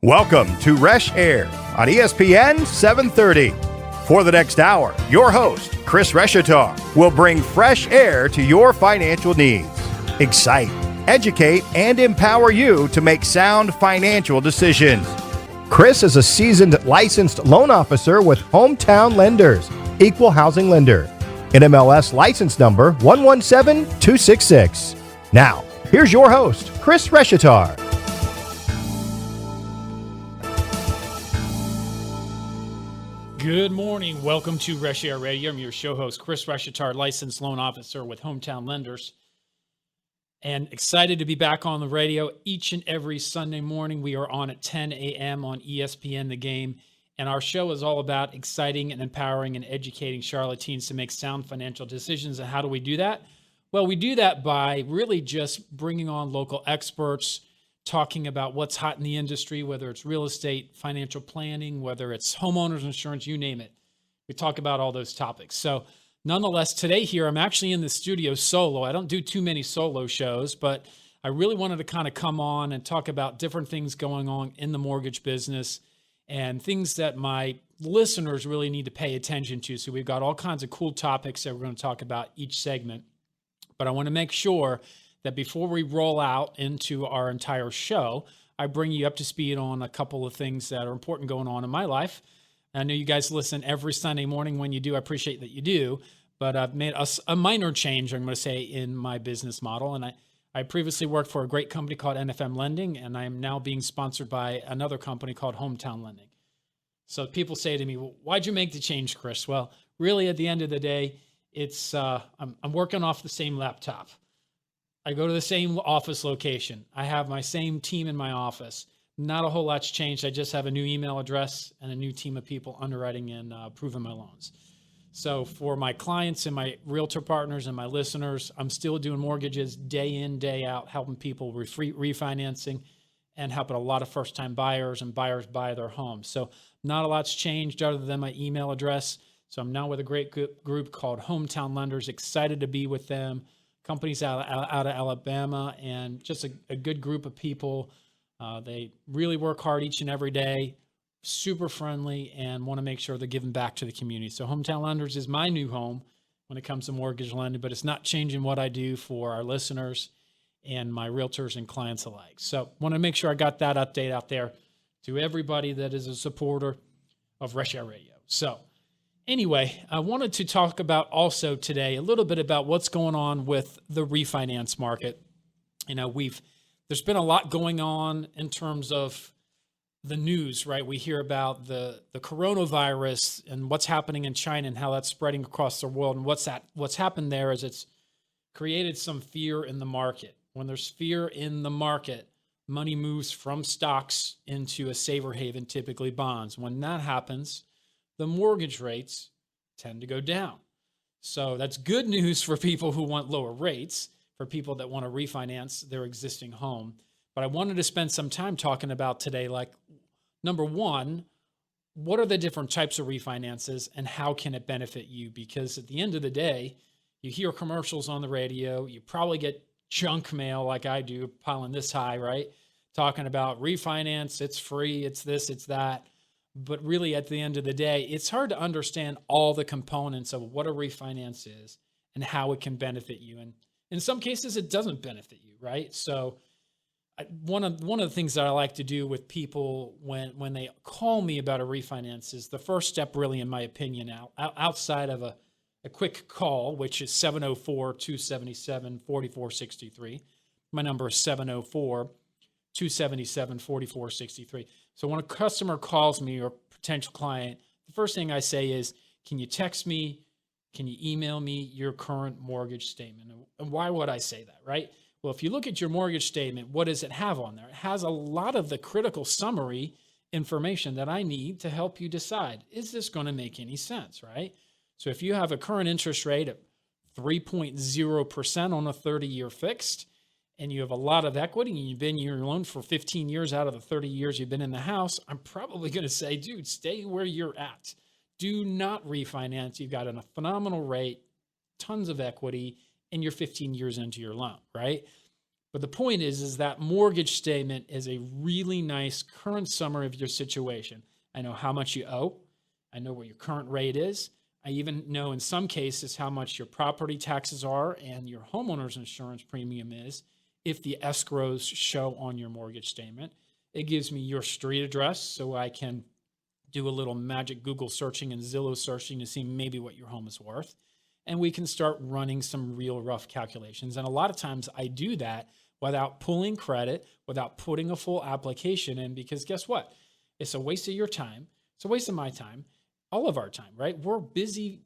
Welcome to Reshear on ESPN 730. For the next hour, your host, Chris Reshetar, will bring fresh air to your financial needs. Excite, educate, and empower you to make sound financial decisions. Chris is a seasoned licensed loan officer with Hometown Lenders, Equal Housing Lender. NMLS license number 117266. Now, here's your host, Chris Reshetar. Good morning. Welcome to Reshear Radio. I'm your show host, Chris Reshetar, licensed loan officer with Hometown Lenders. And excited to be back on the radio each and every Sunday morning. We are on at 10 a.m. on ESPN The Game. And our show is all about exciting and empowering and educating Charlotte teens to make sound financial decisions. And how do we do that? Well, we do that by really just bringing on local experts, talking about what's hot in the industry, whether it's real estate, financial planning, whether it's homeowners insurance, you name it. We talk about all those topics. So nonetheless, today here, I'm actually in the studio solo. I don't do too many solo shows, but I really wanted to kind of come on and talk about different things going on in the mortgage business and things that my listeners really need to pay attention to. So we've got all kinds of cool topics that we're going to talk about each segment. But I want to make sure that before we roll out into our entire show, I bring you up to speed on a couple of things that are important going on in my life. I know you guys listen every Sunday morning. When you do, I appreciate that you do. But I've made a minor change, I'm going to say, in my business model. And I previously worked for a great company called NFM Lending, and I am now being sponsored by another company called Hometown Lending. So people say to me, well, why'd you make the change, Chris? Well, really, at the end of the day, it's I'm working off the same laptop. I go to the same office location. I have my same team in my office. Not a whole lot's changed. I just have a new email address and a new team of people underwriting and approving my loans. So for my clients and my realtor partners and my listeners, I'm still doing mortgages day in, day out, helping people refinancing and helping a lot of first-time buyers and buyers buy their homes. So not a lot's changed other than my email address. So I'm now with a great group called Hometown Lenders. Excited to be with them. Companies out of Alabama, and just a good group of people. They really work hard each and every day, super friendly, and want to make sure they're giving back to the community. So Hometown Lenders is my new home when it comes to mortgage lending, but it's not changing what I do for our listeners and my realtors and clients alike. So want to make sure I got that update out there to everybody that is a supporter of Reshear Radio. So anyway, I wanted to talk about also today a little bit about what's going on with the refinance market. You know, there's been a lot going on in terms of the news, right? We hear about the coronavirus and what's happening in China and how that's spreading across the world. And what's happened there is it's created some fear in the market. When there's fear in the market, money moves from stocks into a safer haven, typically bonds. When that happens, the mortgage rates tend to go down. So that's good news for people who want lower rates, for people that want to refinance their existing home. But I wanted to spend some time talking about today, like, number one, what are the different types of refinances and how can it benefit you? Because at the end of the day, you hear commercials on the radio, you probably get junk mail like I do, piling this high, right? Talking about refinance, it's free, it's this, it's that. But really, at the end of the day, it's hard to understand all the components of what a refinance is and how it can benefit you. And in some cases, it doesn't benefit you, right? So one of the things that I like to do with people when they call me about a refinance is the first step, really, in my opinion, outside of a quick call, which is 704-277-4463. My number is 704-277-4463. So when a customer calls me or a potential client, the first thing I say is, can you text me? Can you email me your current mortgage statement? And why would I say that, right? Well, if you look at your mortgage statement, what does it have on there? It has a lot of the critical summary information that I need to help you decide, is this going to make any sense, right? So if you have a current interest rate of 3.0% on a 30-year fixed, and you have a lot of equity and you've been in your loan for 15 years out of the 30 years you've been in the house, I'm probably going to say, dude, stay where you're at. Do not refinance. You've got a phenomenal rate, tons of equity, and you're 15 years into your loan, right? But the point is that mortgage statement is a really nice current summary of your situation. I know how much you owe. I know what your current rate is. I even know in some cases how much your property taxes are and your homeowner's insurance premium is if the escrows show on your mortgage statement. It gives me your street address so I can do a little magic Google searching and Zillow searching to see maybe what your home is worth. And we can start running some real rough calculations. And a lot of times I do that without pulling credit, without putting a full application in, because guess what? It's a waste of your time. It's a waste of my time, all of our time, right? We're busy.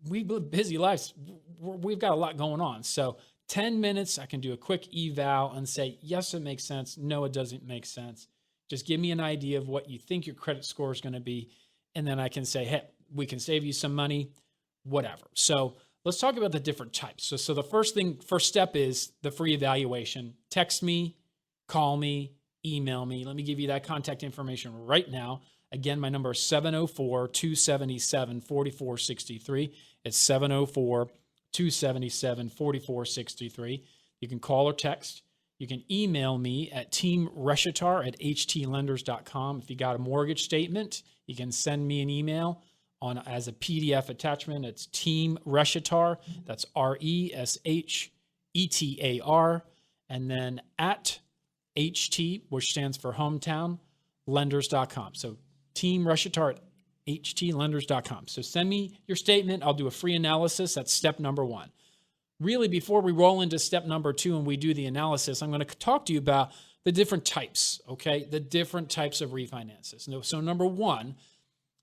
We live busy lives. We've got a lot going on. So 10 minutes, I can do a quick eval and say, yes, it makes sense. No, it doesn't make sense. Just give me an idea of what you think your credit score is going to be. And then I can say, hey, we can save you some money, whatever. So let's talk about the different types. So the first step is the free evaluation. Text me, call me, email me. Let me give you that contact information right now. Again, my number is 704-277-4463. It's 704-277-4463. You can call or text. You can email me at teamreshetar@htlenders.com. If you got a mortgage statement, you can send me an email as a PDF attachment. It's Team Reshetar. That's RESHETAR. And then at HT, which stands for hometown, lenders.com. So Team Reshetar at htlenders.com. So send me your statement. I'll do a free analysis. That's step number one. Really, before we roll into step number two and we do the analysis, I'm going to talk to you about the different types, okay? The different types of refinances. So number one,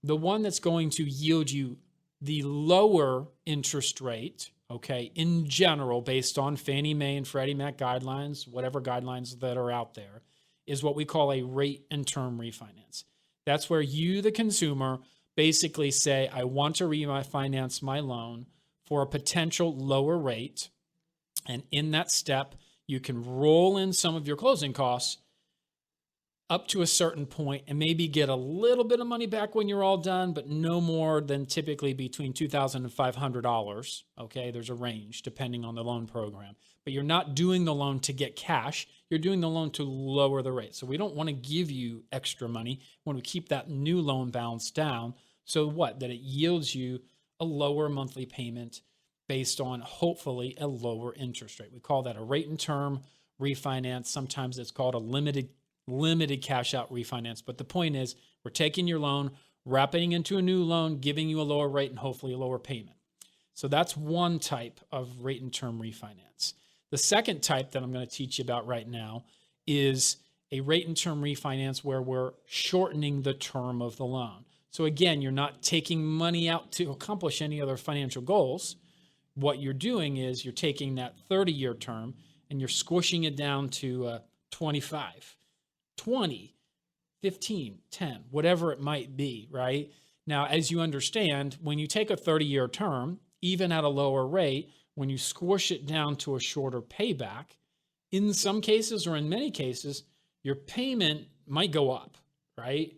the one that's going to yield you the lower interest rate, okay, in general, based on Fannie Mae and Freddie Mac guidelines, whatever guidelines that are out there, is what we call a rate and term refinance. That's where you, the consumer, basically say, I want to refinance my loan for a potential lower rate. And in that step, you can roll in some of your closing costs up to a certain point and maybe get a little bit of money back when you're all done, but no more than typically between $2,000 and $500. Okay, there's a range depending on the loan program. But you're not doing the loan to get cash. You're doing the loan to lower the rate. So we don't want to give you extra money. We want to keep that new loan balance down. So what? That it yields you a lower monthly payment based on hopefully a lower interest rate. We call that a rate and term refinance. Sometimes it's called a limited cash out refinance. But the point is, we're taking your loan, wrapping into a new loan, giving you a lower rate and hopefully a lower payment. So that's one type of rate and term refinance. The second type that I'm going to teach you about right now is a rate and term refinance where we're shortening the term of the loan. So again, you're not taking money out to accomplish any other financial goals. What you're doing is you're taking that 30-year term and you're squishing it down to 25, 20, 15, 10, whatever it might be, right? Now, as you understand, when you take a 30-year term, even at a lower rate, when you squish it down to a shorter payback, in some cases or in many cases, your payment might go up, right?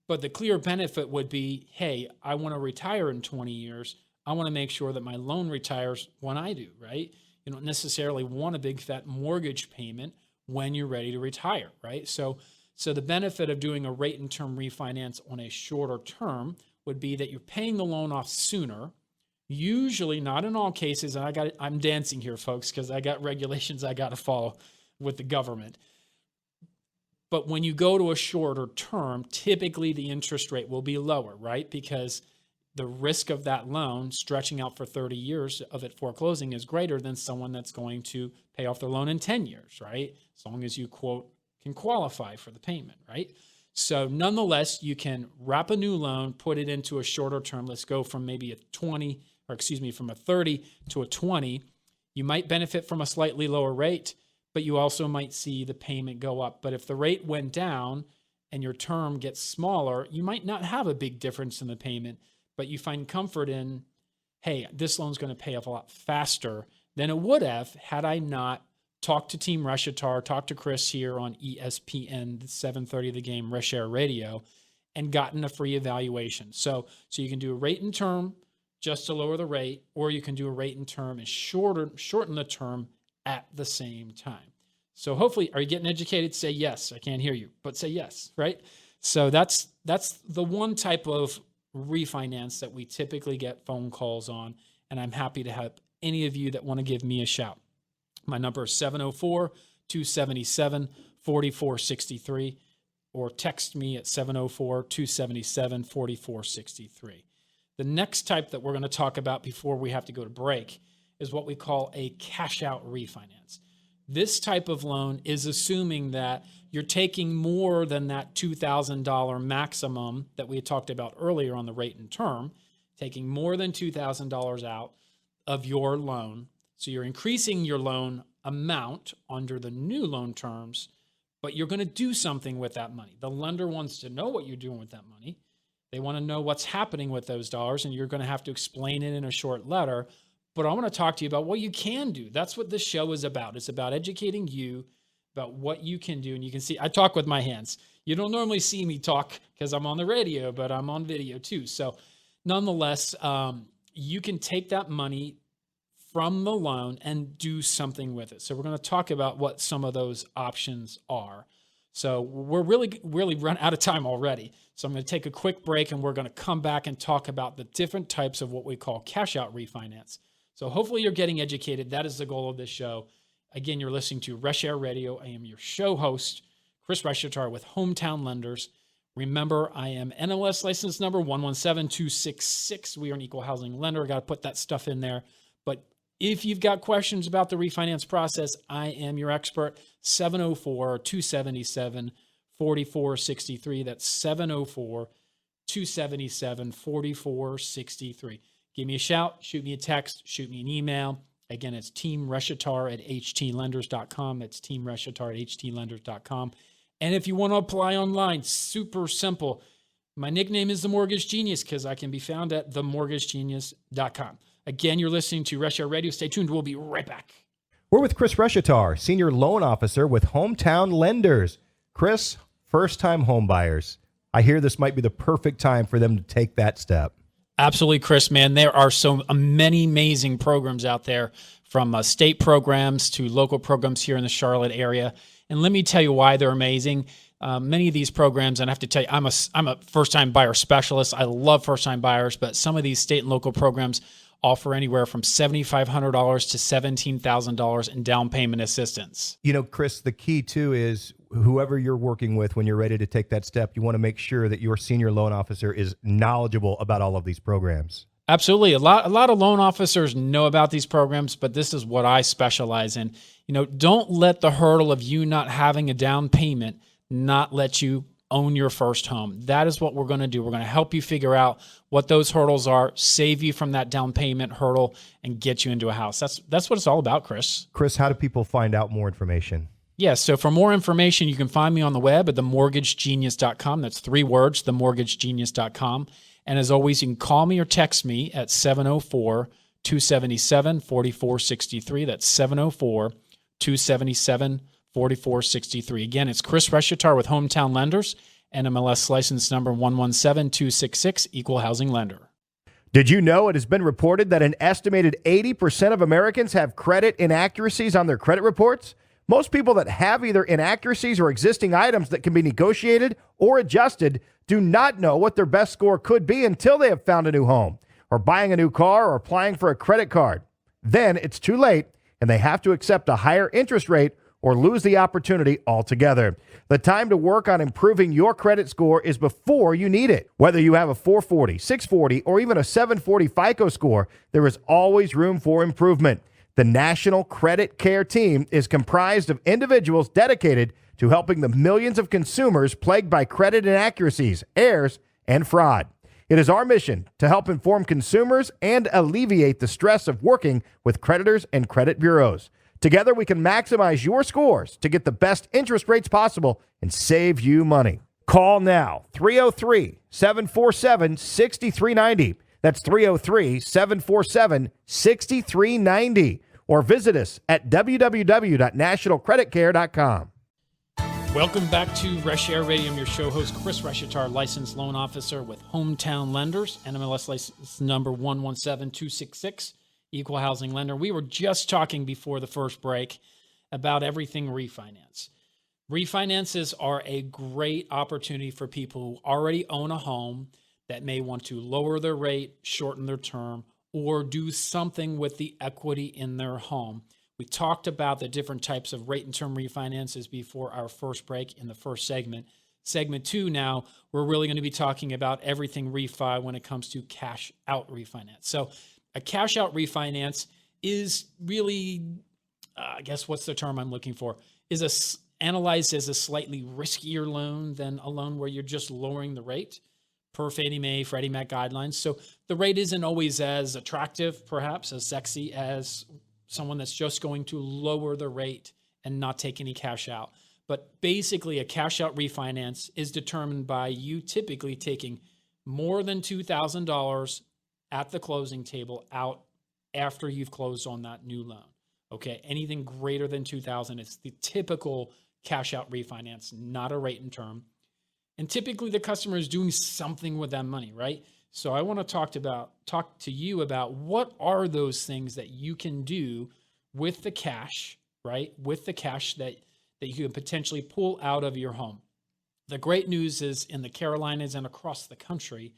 But the clear benefit would be, hey, I want to retire in 20 years. I want to make sure that my loan retires when I do, right? You don't necessarily want a big fat mortgage payment when you're ready to retire, right? So the benefit of doing a rate and term refinance on a shorter term would be that you're paying the loan off sooner. Usually, not in all cases, and I'm dancing here, folks, because I got regulations I got to follow with the government. But when you go to a shorter term, typically the interest rate will be lower, right? Because the risk of that loan stretching out for 30 years of it foreclosing is greater than someone that's going to pay off their loan in 10 years, right? As long as you, quote, can qualify for the payment, right? So nonetheless, you can wrap a new loan, put it into a shorter term. Let's go from maybe from a 30 to a 20. You might benefit from a slightly lower rate, but you also might see the payment go up. But if the rate went down and your term gets smaller, you might not have a big difference in the payment, but you find comfort in, hey, this loan's going to pay off a lot faster than it would have had I not talked to Team Reshetar, talked to Chris here on ESPN 730 The Game Reshear Radio, and gotten a free evaluation. So you can do a rate and term just to lower the rate, or you can do a rate and term and shorten the term at the same time. So hopefully, are you getting educated? Say yes. I can't hear you, but say yes, right? So that's the one type of refinance that we typically get phone calls on, and I'm happy to help any of you that want to give me a shout. My number is 704-277-4463, or text me at 704-277-4463. The next type that we're going to talk about before we have to go to break is what we call a cash out refinance. This type of loan is assuming that you're taking more than that $2,000 maximum that we had talked about earlier on the rate and term, taking more than $2,000 out of your loan. So you're increasing your loan amount under the new loan terms, but you're going to do something with that money. The lender wants to know what you're doing with that money. They want to know what's happening with those dollars, and you're going to have to explain it in a short letter. But I want to talk to you about what you can do. That's what this show is about. It's about educating you about what you can do. And you can see, I talk with my hands. You don't normally see me talk because I'm on the radio, but I'm on video too. So nonetheless, you can take that money from the loan and do something with it. So we're going to talk about what some of those options are. So we're really run out of time already. So I'm going to take a quick break, and we're going to come back and talk about the different types of what we call cash out refinance. So hopefully you're getting educated. That is the goal of this show. Again, you're listening to Reshear Radio. I am your show host, Chris Reshetar with Hometown Lenders. Remember, I am NLS license number 117266. We are an equal housing lender. I got to put that stuff in there. But if you've got questions about the refinance process, I am your expert. 704-277-4463. That's 704-277-4463. Give me a shout, shoot me a text, shoot me an email. Again, it's teamreshetar@htlenders.com. It's teamreshetar@htlenders.com. And if you want to apply online, super simple. My nickname is The Mortgage Genius because I can be found at themortgagegenius.com. Again, you're listening to Reshear Radio. Stay tuned. We'll be right back. We're with Chris Reshetar, Senior Loan Officer with Hometown Lenders. Chris, first-time home buyers. I hear this might be the perfect time for them to take that step. Absolutely, Chris, man. There are so many amazing programs out there, from state programs to local programs here in the Charlotte area. And let me tell you why they're amazing. Many of these programs, and I have to tell you, I'm a first-time buyer specialist. I love first-time buyers, but some of these state and local programs offer anywhere from $7,500 to $17,000 in down payment assistance. You know, Chris, the key too is whoever you're working with when you're ready to take that step, you want to make sure that your senior loan officer is knowledgeable about all of these programs. Absolutely. A lot of loan officers know about these programs, but this is what I specialize in. You know, don't let the hurdle of you not having a down payment not let you own your first home. That is what we're going to do. We're going to help you figure out what those hurdles are, save you from that down payment hurdle, and get you into a house. That's what it's all about, Chris. Chris, how do people find out more information? Yes, so for more information, you can find me on the web at themortgagegenius.com. That's 3 words, themortgagegenius.com. And as always, you can call me or text me at 704-277-4463. That's 704-277-4463. Again, it's Chris Reshetar with Hometown Lenders, NMLS license number 117266, equal housing lender. Did you know it has been reported that an estimated 80% of Americans have credit inaccuracies on their credit reports? Most people that have either inaccuracies or existing items that can be negotiated or adjusted do not know what their best score could be until they have found a new home, or buying a new car, or applying for a credit card. Then it's too late, and they have to accept a higher interest rate or lose the opportunity altogether. The time to work on improving your credit score is before you need it. Whether you have a 440, 640, or even a 740 FICO score, there is always room for improvement. The National Credit Care Team is comprised of individuals dedicated to helping the millions of consumers plagued by credit inaccuracies, errors, and fraud. It is our mission to help inform consumers and alleviate the stress of working with creditors and credit bureaus. Together, we can maximize your scores to get the best interest rates possible and save you money. Call now, 303-747-6390. That's 303-747-6390. Or visit us at www.nationalcreditcare.com. Welcome back to Reshear Radio. I'm your show host, Chris Reshetar, licensed loan officer with Hometown Lenders, NMLS license number 117266, equal housing lender. We were just talking before the first break about everything refinance. Refinances are a great opportunity for people who already own a home that may want to lower their rate, shorten their term, or do something with the equity in their home. We talked about the different types of rate and term refinances before our first break in the first segment. Segment 2 now, we're really going to be talking about everything refi when it comes to cash out refinance. So a cash out refinance is really, I guess what's the term I'm looking for, is analyzed as a slightly riskier loan than a loan where you're just lowering the rate per Fannie Mae, Freddie Mac guidelines. So the rate isn't always as attractive, perhaps as sexy as someone that's just going to lower the rate and not take any cash out. But basically, a cash out refinance is determined by you typically taking more than $2,000 at the closing table out after you've closed on that new loan. Okay, anything greater than $2,000, it's the typical cash out refinance, not a rate and term. And typically the customer is doing something with that money, right? So I want to talk to you about what are those things that you can do with the cash, right? With the cash that you can potentially pull out of your home. The great news is in the Carolinas and across the country,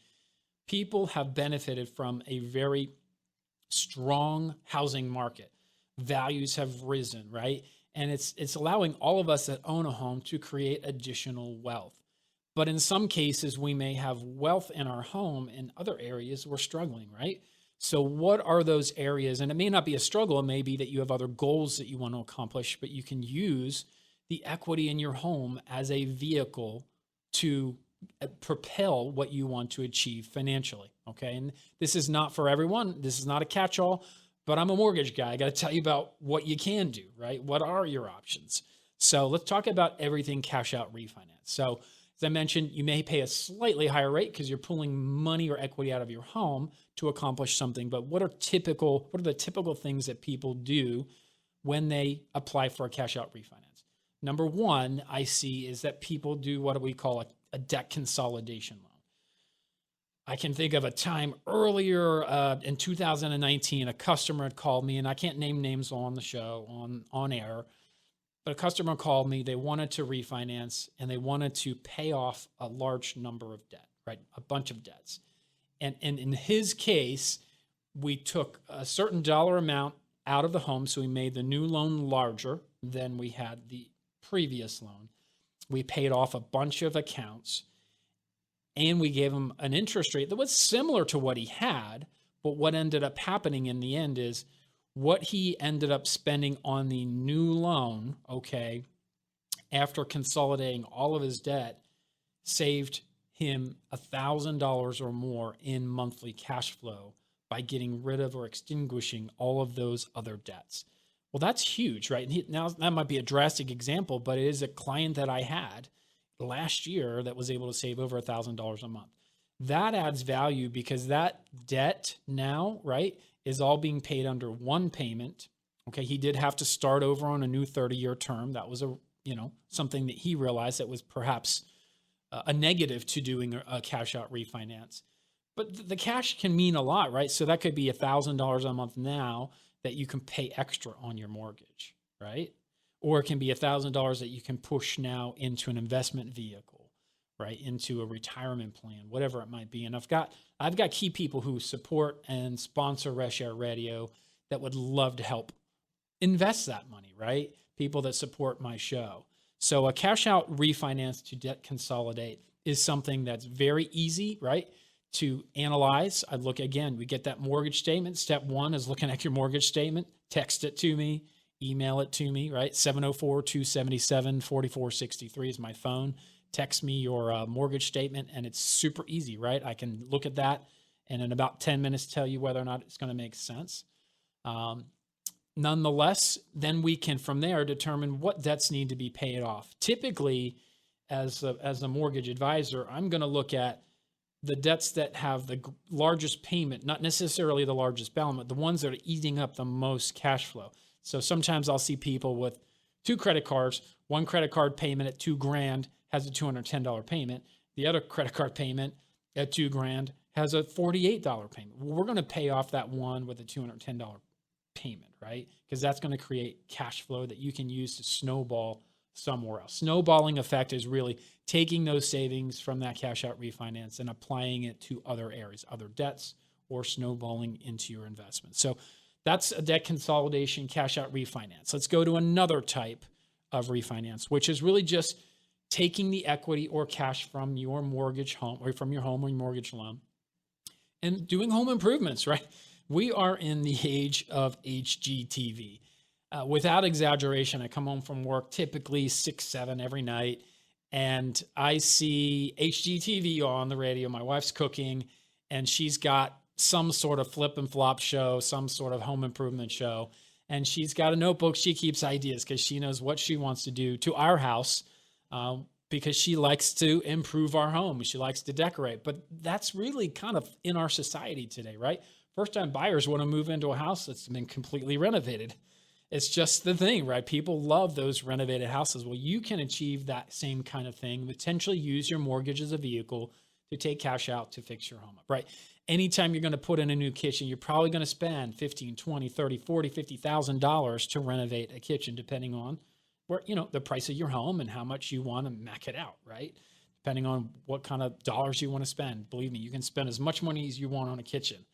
people have benefited from a very strong housing market. Values have risen, right? And it's allowing all of us that own a home to create additional wealth. But in some cases, we may have wealth in our home. In other areas, we're struggling, right? So what are those areas? And it may not be a struggle. It may be that you have other goals that you want to accomplish, but you can use the equity in your home as a vehicle to propel what you want to achieve financially, okay? And this is not for everyone. This is not a catch-all, but I'm a mortgage guy. I got to tell you about what you can do, right? What are your options? So let's talk about everything cash out refinance. So as I mentioned, you may pay a slightly higher rate because you're pulling money or equity out of your home to accomplish something. But what are the typical things that people do when they apply for a cash out refinance? Number one, I see is that people do what we call a debt consolidation loan. I can think of a time earlier in 2019, a customer had called me, and I can't name names on the show, on air, but a customer called me. They wanted to refinance, and they wanted to pay off a large number of debt, right? A bunch of debts. And in his case, we took a certain dollar amount out of the home, so we made the new loan larger than we had the previous loan. We paid off a bunch of accounts, and we gave him an interest rate that was similar to what he had. But what ended up happening in the end is what he ended up spending on the new loan, okay, after consolidating all of his debt, saved him $1,000 or more in monthly cash flow by getting rid of or extinguishing all of those other debts. Well, that's huge, right? And now that might be a drastic example, but it is a client that I had last year that was able to save over $1,000 a month. That adds value because that debt now, right, is all being paid under one payment. Okay, he did have to start over on a new 30-year term. That was something that he realized that was perhaps a negative to doing a cash out refinance. But the cash can mean a lot, right? So that could be $1,000 a month now that you can pay extra on your mortgage, right? Or it can be $1,000 that you can push now into an investment vehicle, right? Into a retirement plan, whatever it might be. And I've got key people who support and sponsor Reshear Radio that would love to help invest that money, right? People that support my show. So a cash out refinance to debt consolidate is something that's very easy, right, to analyze. I'd look again, we get that mortgage statement. Step one is looking at your mortgage statement, text it to me, email it to me, right? 704-277-4463 is my phone. Text me your mortgage statement, and it's super easy, right? I can look at that and in about 10 minutes tell you whether or not it's going to make sense. Nonetheless, then we can from there determine what debts need to be paid off. Typically, as a mortgage advisor, I'm going to look at the debts that have the largest payment, not necessarily the largest balance, but the ones that are eating up the most cash flow. So sometimes I'll see people with two credit cards, one credit card payment at $2,000 has a $210 payment. The other credit card payment at $2,000 has a $48 payment. Well, we're going to pay off that one with a $210 payment, right? Because that's going to create cash flow that you can use to snowball somewhere else. Snowballing effect is really taking those savings from that cash out refinance and applying it to other areas, other debts, or snowballing into your investment. So that's a debt consolidation cash out refinance. Let's go to another type of refinance, which is really just taking the equity or cash from your mortgage home or from your home or your mortgage loan and doing home improvements, right? We are in the age of HGTV. Without exaggeration, I come home from work typically 6, 7 every night, and I see HGTV on the radio. My wife's cooking, and she's got some sort of flip and flop show, some sort of home improvement show. And she's got a notebook. She keeps ideas because she knows what she wants to do to our house because she likes to improve our home. She likes to decorate. But that's really kind of in our society today, right? First-time buyers want to move into a house that's been completely renovated. It's just the thing, right? People love those renovated houses. Well, you can achieve that same kind of thing, potentially use your mortgage as a vehicle to take cash out to fix your home up, right? Anytime you're going to put in a new kitchen, you're probably going to spend $15, $20, $30, $40, $50,000 to renovate a kitchen, depending on where, the price of your home and how much you want to mac it out, right? Depending on what kind of dollars you want to spend. Believe me, you can spend as much money as you want on a kitchen.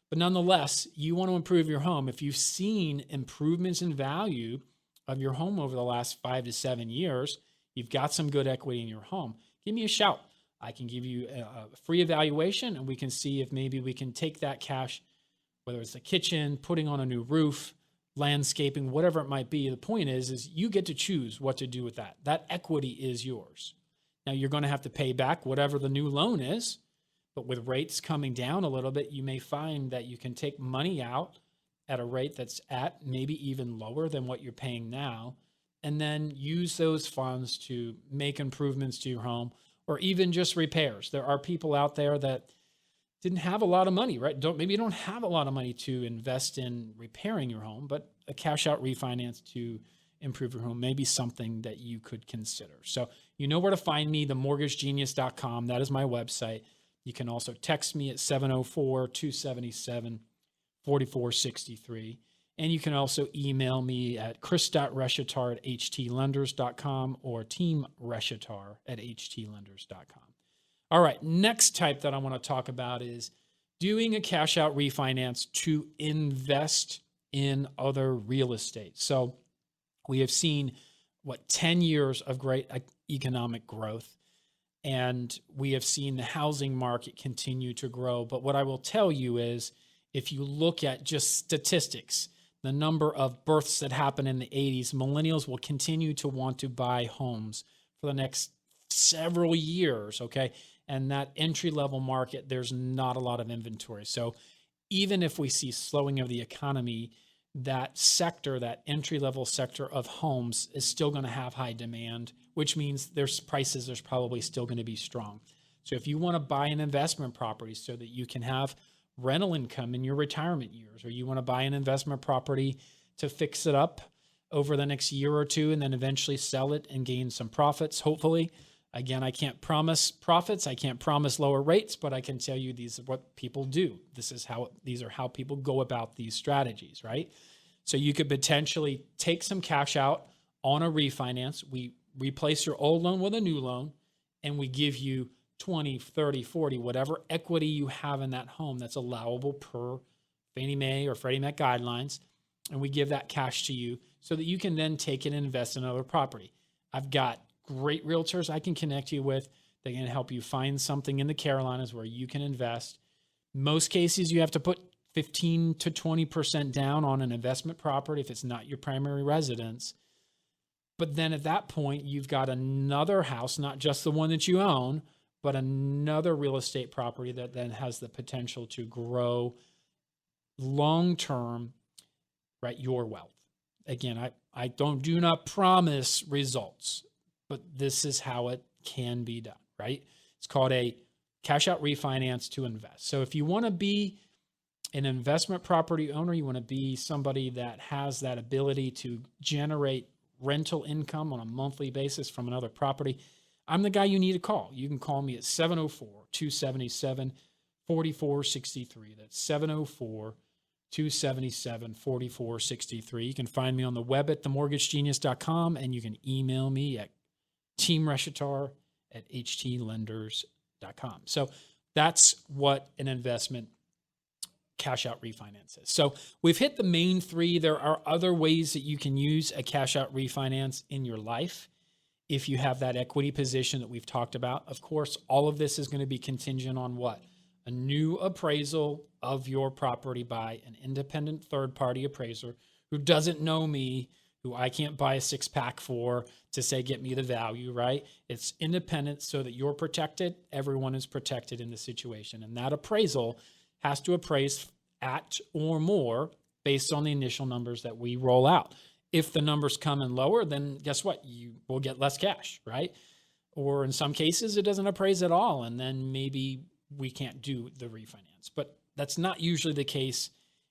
But nonetheless, you want to improve your home. If you've seen improvements in value of your home over the last 5 to 7 years, you've got some good equity in your home, give me a shout. I can give you a free evaluation, and we can see if maybe we can take that cash, whether it's a kitchen, putting on a new roof, landscaping, whatever it might be. The point is you get to choose what to do with that. That equity is yours. Now, you're going to have to pay back whatever the new loan is. But with rates coming down a little bit, you may find that you can take money out at a rate that's at maybe even lower than what you're paying now, and then use those funds to make improvements to your home or even just repairs. There are people out there that didn't have a lot of money, right? Maybe you don't have a lot of money to invest in repairing your home, but a cash out refinance to improve your home may be something that you could consider. So you know where to find me, themortgagegenius.com. That is my website. You can also text me at 704-277-4463. And you can also email me at chris.reshetar@htlenders.com or teamreshetar@htlenders.com. All right, next type that I want to talk about is doing a cash out refinance to invest in other real estate. So we have seen, 10 years of great economic growth. And we have seen the housing market continue to grow. But what I will tell you is, if you look at just statistics, the number of births that happened in the 80s, millennials will continue to want to buy homes for the next several years, okay? And that entry-level market, there's not a lot of inventory. So even if we see slowing of the economy, that sector, that entry-level sector of homes is still going to have high demand, which means there's probably still going to be strong. So if you want to buy an investment property so that you can have rental income in your retirement years, or you want to buy an investment property to fix it up over the next year or two and then eventually sell it and gain some profits, hopefully. Again, I can't promise profits. I can't promise lower rates, but I can tell you these are what people do. These are how people go about these strategies, right? So you could potentially take some cash out on a refinance. We replace your old loan with a new loan, and we give you 20, 30, 40, whatever equity you have in that home that's allowable per Fannie Mae or Freddie Mac guidelines. And we give that cash to you so that you can then take it and invest in another property. I've got great realtors I can connect you with. They can help you find something in the Carolinas where you can invest. Most cases, you have to put 15 to 20% down on an investment property if it's not your primary residence. But then at that point, you've got another house, not just the one that you own, but another real estate property that then has the potential to grow long-term, right, your wealth. Again, I do not promise results, but this is how it can be done, right? It's called a cash out refinance to invest. So if you want to be an investment property owner, you want to be somebody that has that ability to generate rental income on a monthly basis from another property, I'm the guy you need to call. You can call me at 704-277-4463. That's 277-4463. You can find me on the web at themortgagegenius.com, and you can email me at teamreshetar@htlenders.com. So that's what an investment cash out refinance is. So we've hit the main three. There are other ways that you can use a cash out refinance in your life if you have that equity position that we've talked about. Of course, all of this is going to be contingent on what? A new appraisal of your property by an independent third-party appraiser who doesn't know me, who I can't buy a six-pack for to say, get me the value, right? It's independent so that you're protected. Everyone is protected in the situation. And that appraisal has to appraise at or more based on the initial numbers that we roll out. If the numbers come in lower, then guess what? You will get less cash, right? Or in some cases, it doesn't appraise at all, and then maybe we can't do the refinance. But that's not usually the case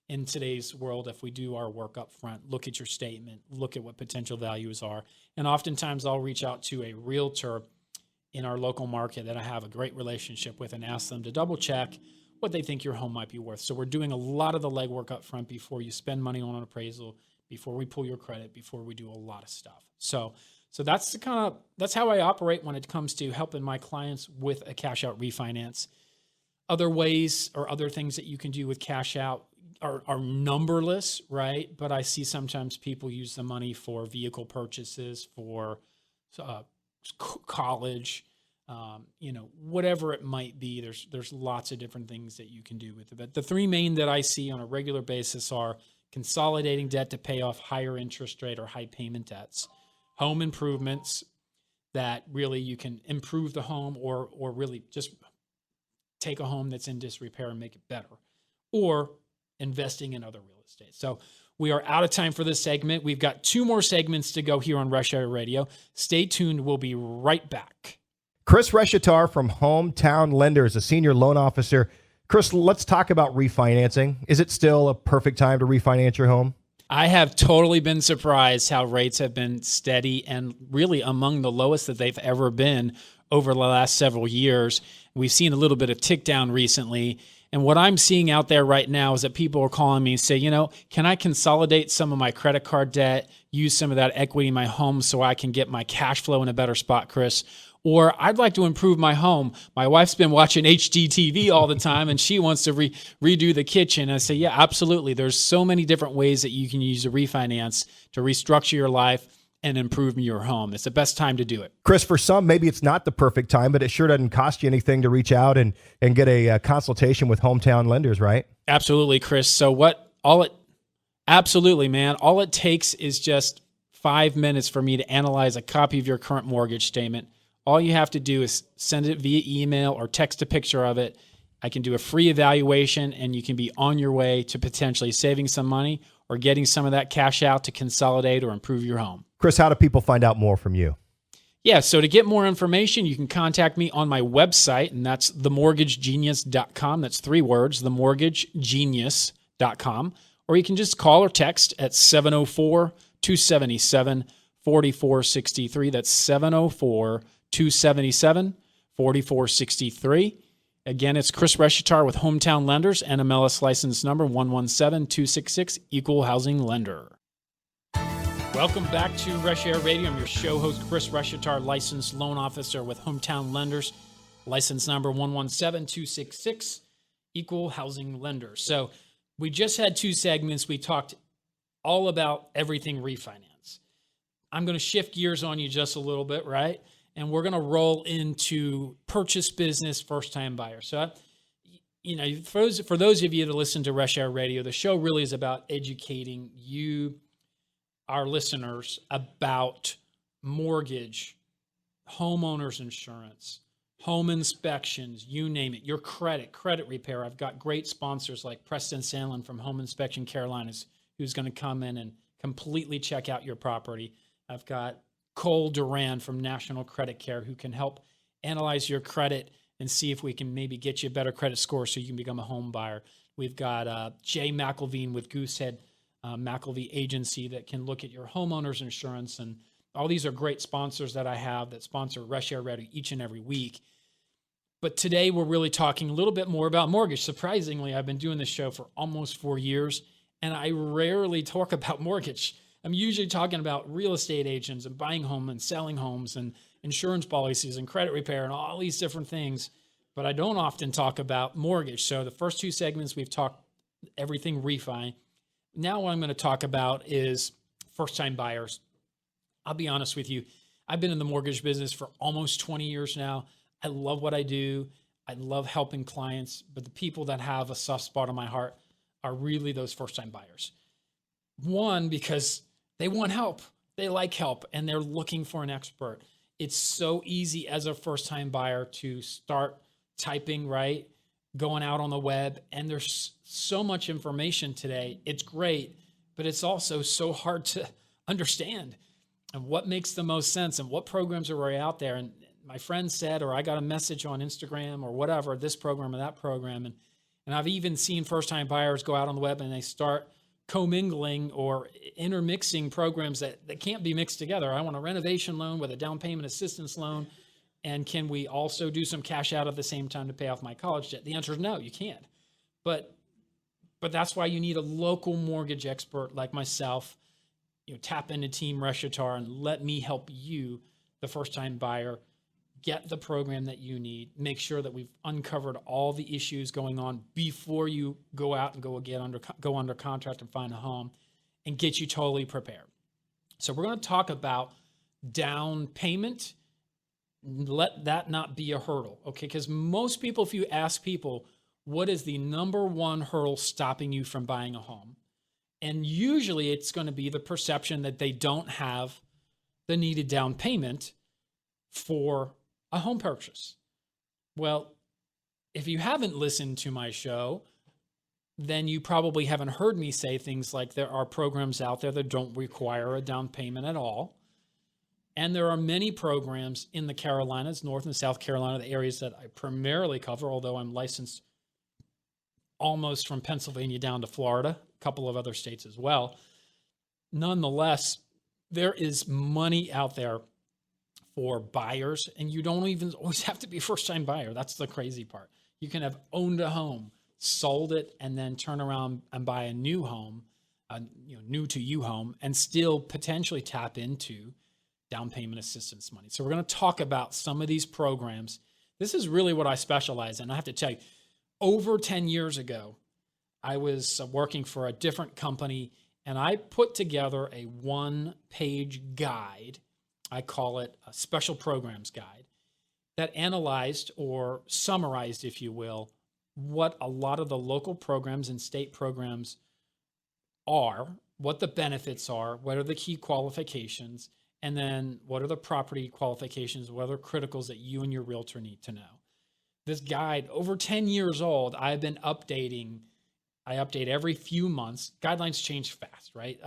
in today's world. If we do our work up front, look at your statement, look at what potential values are. And oftentimes I'll reach out to a realtor in our local market that I have a great relationship with and ask them to double check what they think your home might be worth. So we're doing a lot of the legwork up front before you spend money on an appraisal, before we pull your credit, before we do a lot of stuff. So that's that's how I operate when it comes to helping my clients with a cash out refinance. Other ways or other things that you can do with cash out are numberless, right? But I see sometimes people use the money for vehicle purchases, for college, whatever it might be. There's lots of different things that you can do with it. But the three main that I see on a regular basis are consolidating debt to pay off higher interest rate or high payment debts, home improvements that really you can improve the home or really just take a home that's in disrepair and make it better, or investing in other real estate. So we are out of time for this segment. We've got two more segments to go here on Reshear Radio. Stay tuned. We'll be right back. Chris Reshetar from Hometown Lenders, a senior loan officer. Chris, let's talk about refinancing. Is it still a perfect time to refinance your home? I have totally been surprised how rates have been steady and really among the lowest that they've ever been over the last several years. We've seen a little bit of tick down recently. And what I'm seeing out there right now is that people are calling me and say, can I consolidate some of my credit card debt, use some of that equity in my home so I can get my cash flow in a better spot, Chris? Or I'd like to improve my home. My wife's been watching HGTV all the time and she wants to redo the kitchen. And I say, yeah, absolutely. There's so many different ways that you can use a refinance to restructure your life and improve your home. It's the best time to do it. Chris, for some, maybe it's not the perfect time, but it sure doesn't cost you anything to reach out and get a consultation with Hometown Lenders, right? Absolutely, Chris. So absolutely, man. All it takes is just 5 minutes for me to analyze a copy of your current mortgage statement. All you have to do is send it via email or text a picture of it. I can do a free evaluation and you can be on your way to potentially saving some money or getting some of that cash out to consolidate or improve your home. Chris, how do people find out more from you? Yeah, so to get more information, you can contact me on my website, and that's themortgagegenius.com. That's 3 words, themortgagegenius.com. Or you can just call or text at 704-277-4463. That's 704-277-4463. Again, it's Chris Reshetar with Hometown Lenders, NMLS license number 117266, Equal Housing Lender. Welcome back to Reshear Radio. I'm your show host, Chris Reshetar, licensed loan officer with Hometown Lenders, license number 117266, Equal Housing Lender. So we just had 2 segments. We talked all about everything refinance. I'm going to shift gears on you just a little bit, right? And we're going to roll into purchase business, first-time buyer. So, for those of you that listen to Reshear Radio, the show really is about educating you, our listeners, about mortgage, homeowners insurance, home inspections, you name it, your credit repair. I've got great sponsors like Preston Sandlin from Home Inspection Carolinas, who's going to come in and completely check out your property. I've got Cole Duran from National Credit Care, who can help analyze your credit and see if we can maybe get you a better credit score so you can become a home buyer. We've got Jay McElveen with Goosehead McElvey Agency that can look at your homeowner's insurance. And all these are great sponsors that I have that sponsor Reshear Radio each and every week. But today we're really talking a little bit more about mortgage. Surprisingly, I've been doing this show for almost 4 years, and I rarely talk about mortgage. I'm usually talking about real estate agents and buying homes and selling homes and insurance policies and credit repair and all these different things. But I don't often talk about mortgage. So the first 2 segments, we've talked everything refi. Now what I'm going to talk about is first-time buyers. I'll be honest with you. I've been in the mortgage business for almost 20 years now. I love what I do. I love helping clients, but the people that have a soft spot in my heart are really those first-time buyers. One, because they want help. They like help, and they're looking for an expert. It's so easy as a first-time buyer to start typing, right? Going out on the web, and there's so much information today. It's great, but it's also so hard to understand and what makes the most sense and what programs are already out there. And my friend said, or I got a message on Instagram or whatever, this program or that program. And I've even seen first-time buyers go out on the web and they start commingling or intermixing programs that can't be mixed together. I want a renovation loan with a down payment assistance loan. And can we also do some cash out at the same time to pay off my college debt? The answer is no, you can't. But that's why you need a local mortgage expert like myself. Tap into Team Reshetar and let me help you, the first-time buyer, get the program that you need. Make sure that we've uncovered all the issues going on before you go out and go under contract and find a home, and get you totally prepared. So we're going to talk about down payment. Let that not be a hurdle, okay? Because most people, if you ask people, what is the number one hurdle stopping you from buying a home? And usually it's going to be the perception that they don't have the needed down payment for a home purchase. Well, if you haven't listened to my show, then you probably haven't heard me say things like there are programs out there that don't require a down payment at all. And there are many programs in the Carolinas, North and South Carolina, the areas that I primarily cover, although I'm licensed almost from Pennsylvania down to Florida, a couple of other states as well. Nonetheless, there is money out there for buyers, and you don't even always have to be a first-time buyer. That's the crazy part. You can have owned a home, sold it, and then turn around and buy a new home, new to you home, and still potentially tap into down payment assistance money. So we're going to talk about some of these programs. This is really what I specialize in. I have to tell you, over 10 years ago, I was working for a different company, and I put together a one-page guide. I call it a special programs guide that analyzed or summarized, if you will, what a lot of the local programs and state programs are, what the benefits are, what are the key qualifications, and then what are the property qualifications, what are the criticals that you and your realtor need to know. This guide, over 10 years old, I've been updating. I update every few months. Guidelines change fast, right?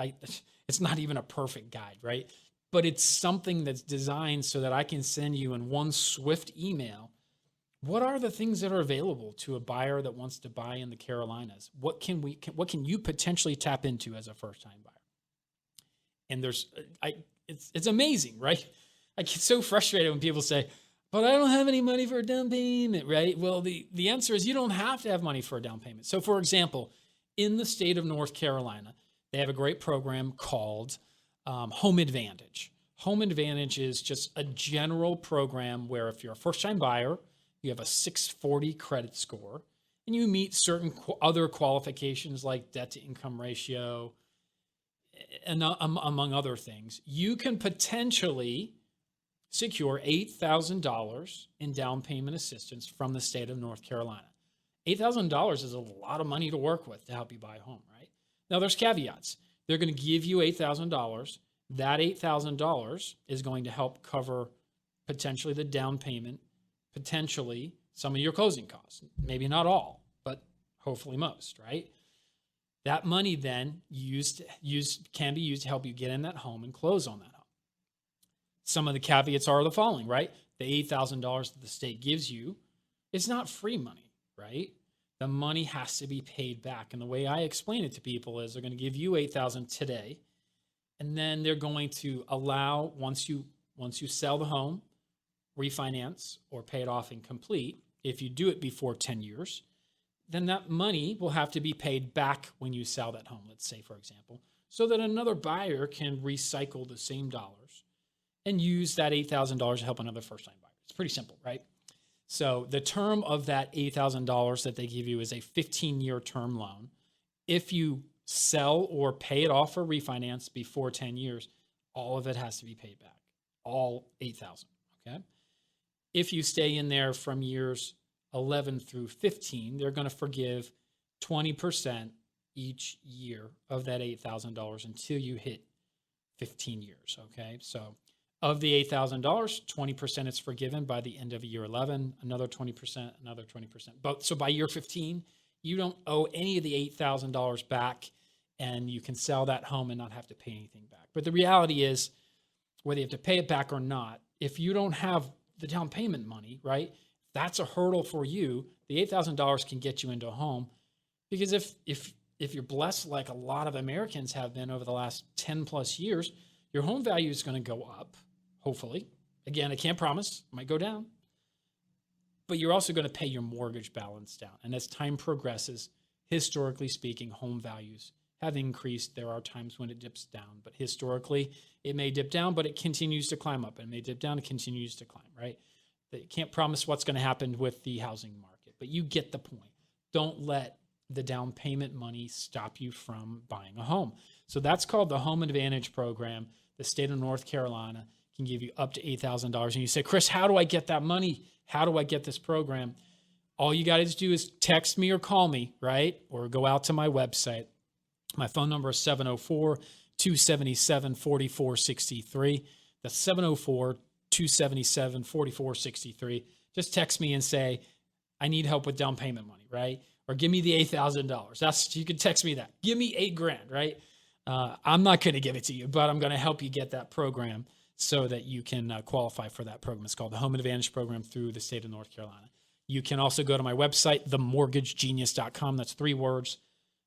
It's not even a perfect guide, right? But it's something that's designed so that I can send you in one swift email. What are the things that are available to a buyer that wants to buy in the Carolinas? What can you potentially tap into as a first-time buyer? And it's amazing, right? I get so frustrated when people say, but I don't have any money for a down payment, right? Well, the answer is you don't have to have money for a down payment. So for example, in the state of North Carolina, they have a great program called Home Advantage. Home Advantage is just a general program where if you're a first-time buyer, you have a 640 credit score, and you meet certain other qualifications like debt-to-income ratio, and among other things, you can potentially secure $8,000 in down payment assistance from the state of North Carolina. $8,000 is a lot of money to work with to help you buy a home, right? Now, there's caveats. They're going to give you $8,000. That $8,000 is going to help cover potentially the down payment, potentially some of your closing costs. Maybe not all, but hopefully most, right? That money then can be used to help you get in that home and close on that home. Some of the caveats are the following, right? The $8,000 that the state gives you is not free money, right? The money has to be paid back. And the way I explain it to people is they're going to give you $8,000 today, and then they're going to allow, once you sell the home, refinance, or pay it off and complete, if you do it before 10 years, then that money will have to be paid back when you sell that home, let's say, for example, so that another buyer can recycle the same dollars and use that $8,000 to help another first-time buyer. It's pretty simple, right? So the term of that $8,000 that they give you is a 15-year term loan. If you sell or pay it off or refinance before 10 years, all of it has to be paid back, all $8,000, okay? If you stay in there from years 11 through 15, they're going to forgive 20% each year of that $8,000 until you hit 15 years, okay? So of the $8,000, 20% is forgiven by the end of year 11, another 20%, another 20%. So by year 15, you don't owe any of the $8,000 back, and you can sell that home and not have to pay anything back. But the reality is, whether you have to pay it back or not, if you don't have the down payment money, right, that's a hurdle for you. The $8,000 can get you into a home, because if you're blessed like a lot of Americans have been over the last 10 plus years, your home value is going to go up, hopefully. Again, I can't promise, it might go down. But you're also going to pay your mortgage balance down. And as time progresses, historically speaking, home values have increased. There are times when it dips down, but historically it may dip down, but it continues to climb up. It may dip down, it continues to climb, right? You can't promise what's going to happen with the housing market, but you get the point. Don't let the down payment money stop you from buying a home. So that's called the Home Advantage Program. The state of North Carolina can give you up to $8,000. And you say, Chris, how do I get that money? How do I get this program? All you got to do is text me or call me, right? Or go out to my website. My phone number is 704-277-4463. That's 704-277-4463. Just text me and say, I need help with down payment money, right? Or give me the $8,000. You can text me that. Give me $8,000, right? I'm not going to give it to you, but I'm going to help you get that program so that you can qualify for that program. It's called the Home Advantage Program through the state of North Carolina. You can also go to my website, themortgagegenius.com. That's 3 words,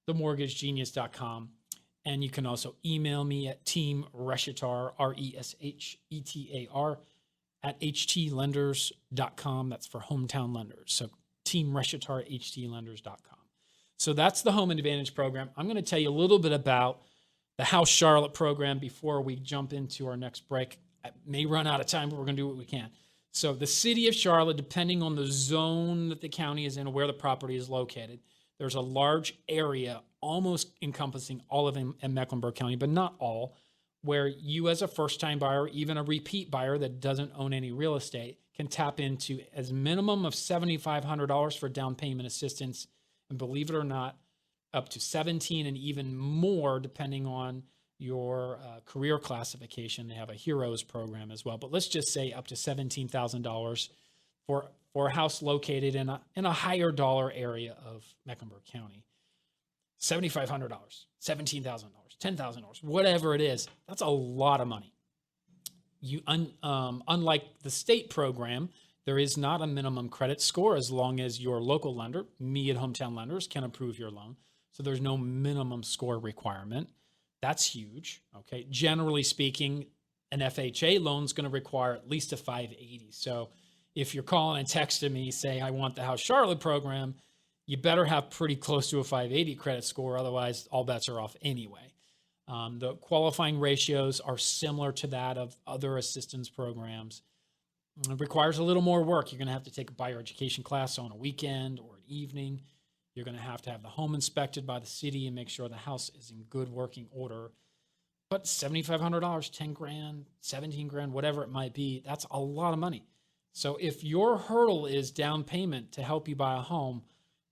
themortgagegenius.com. And you can also email me at teamreshetar, Reshetar, at htlenders.com. That's for hometown lenders. So teamreshetar, htlenders.com. So that's the Home Advantage Program. I'm going to tell you a little bit about the House Charlotte program before we jump into our next break. I may run out of time, but we're going to do what we can. So the city of Charlotte, depending on the zone that the county is in or where the property is located, there's a large area almost encompassing all of them in Mecklenburg County, but not all, where you as a first-time buyer, even a repeat buyer that doesn't own any real estate, can tap into as minimum of $7,500 for down payment assistance. And believe it or not, up to 17 and even more, depending on your career classification. They have a Heroes program as well. But let's just say up to $17,000 for a house located in a higher dollar area of Mecklenburg County. $7,500, $17,000, $10,000, whatever it is, that's a lot of money. Unlike the state program, there is not a minimum credit score as long as your local lender, me at Hometown Lenders, can approve your loan. So there's no minimum score requirement. That's huge, okay? Generally speaking, an FHA loan is going to require at least a 580. So if you're calling and texting me saying, I want the House Charlotte program, you better have pretty close to a 580 credit score. Otherwise, all bets are off anyway. The qualifying ratios are similar to that of other assistance programs. It requires a little more work. You're going to have to take a buyer education class on a weekend or an evening. You're going to have the home inspected by the city and make sure the house is in good working order. But $7,500, $10,000, $17,000, whatever it might be, that's a lot of money. So if your hurdle is down payment to help you buy a home,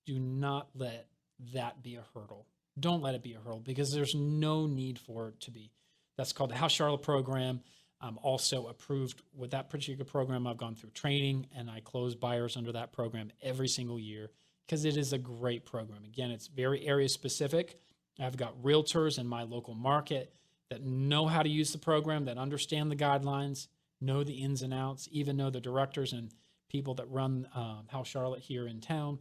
do not let that be a hurdle. Don't let it be a hurdle, because there's no need for it to be. That's called the House Charlotte program. I'm also approved with that particular program. I've gone through training, and I close buyers under that program every single year because it is a great program. Again, it's very area specific. I've got realtors in my local market that know how to use the program, that understand the guidelines, know the ins and outs, even know the directors and people that run House Charlotte here in town.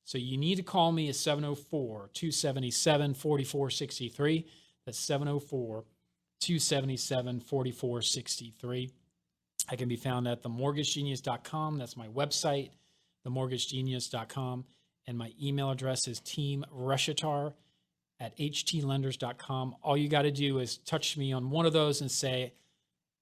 So you need to call me at 704-277-4463. That's 704-277-4463. I can be found at themortgagegenius.com. That's my website, themortgagegenius.com. And my email address is teamreshetar@htlenders.com. All you got to do is touch me on one of those and say,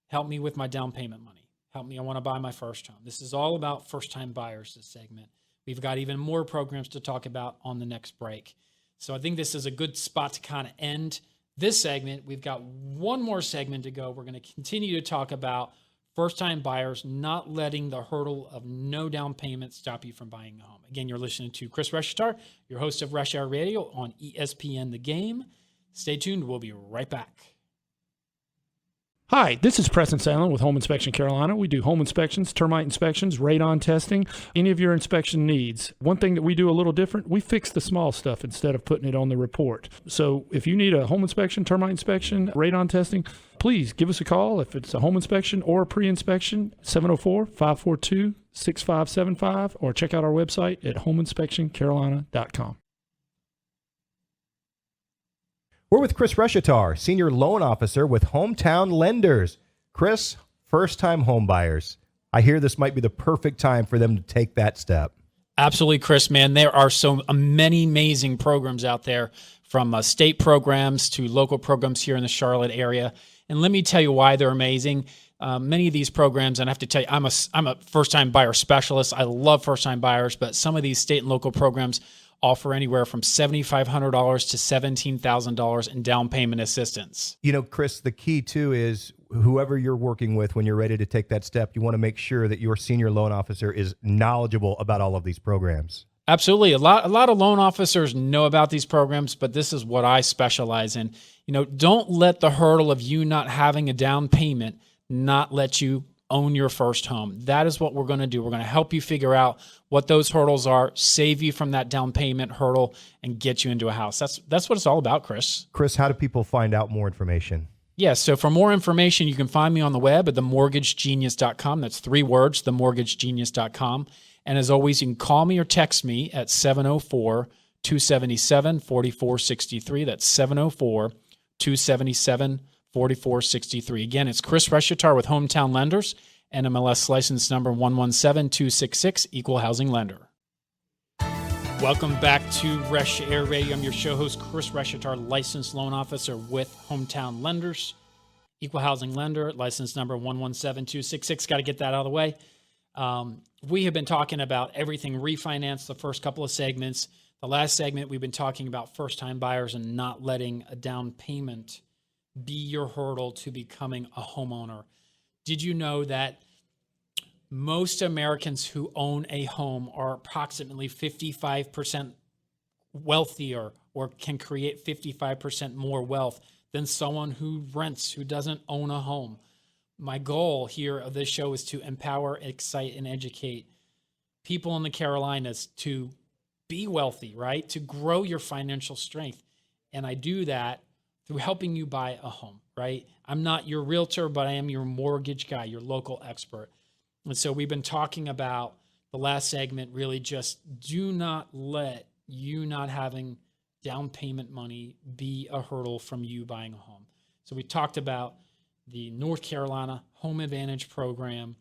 help me with my down payment money. Help me. I want to buy my first home. This is all about first-time buyers, this segment. We've got even more programs to talk about on the next break. So I think this is a good spot to kind of end this segment. We've got one more segment to go. We're going to continue to talk about first-time buyers not letting the hurdle of no down payment stop you from buying a home. Again, you're listening to Chris Reshetar, your host of Reshear Radio on ESPN The Game. Stay tuned. We'll be right back. Hi, this is Preston Salen with Home Inspection Carolina. We do home inspections, termite inspections, radon testing, any of your inspection needs. One thing that we do a little different, we fix the small stuff instead of putting it on the report. So if you need a home inspection, termite inspection, radon testing, please give us a call. If it's a home inspection or a pre-inspection, 704-542-6575, or check out our website at homeinspectioncarolina.com. We're with Chris Reshetar, Senior Loan Officer with Hometown Lenders. Chris, first-time home buyers. I hear this might be the perfect time for them to take that step. Absolutely, Chris, man. There are so many amazing programs out there, from state programs to local programs here in the Charlotte area. And let me tell you why they're amazing. Many of these programs, and I have to tell you, I'm a first-time buyer specialist. I love first-time buyers, but some of these state and local programs offer anywhere from $7,500 to $17,000 in down payment assistance. You know, Chris, the key too is whoever you're working with when you're ready to take that step, you want to make sure that your senior loan officer is knowledgeable about all of these programs. Absolutely. A lot of loan officers know about these programs, but this is what I specialize in. You know, don't let the hurdle of you not having a down payment not let you own your first home. That is what we're going to do. We're going to help you figure out what those hurdles are, save you from that down payment hurdle, and get you into a house. That's what it's all about, Chris. Chris, how do people find out more information? Yeah, so for more information, you can find me on the web at themortgagegenius.com. That's 3 words, themortgagegenius.com. And as always, you can call me or text me at 704-277-4463. That's 704-277-4463. Again, it's Chris Reshetar with Hometown Lenders, NMLS license number 117266, Equal Housing Lender. Welcome back to Reshear Radio. I'm your show host, Chris Reshetar, licensed loan officer with Hometown Lenders, Equal Housing Lender, license number 117266. Got to get that out of the way. We have been talking about everything refinance the first couple of segments. The last segment, we've been talking about first-time buyers and not letting a down payment be your hurdle to becoming a homeowner. Did you know that most Americans who own a home are approximately 55% wealthier, or can create 55% more wealth than someone who rents, who doesn't own a home? My goal here of this show is to empower, excite, and educate people in the Carolinas to be wealthy, right? To grow your financial strength. And I do that through helping you buy a home, right? I'm not your realtor, but I am your mortgage guy, your local expert. And so we've been talking about the last segment, really just do not let you not having down payment money be a hurdle from you buying a home. So we talked about the North Carolina Home Advantage program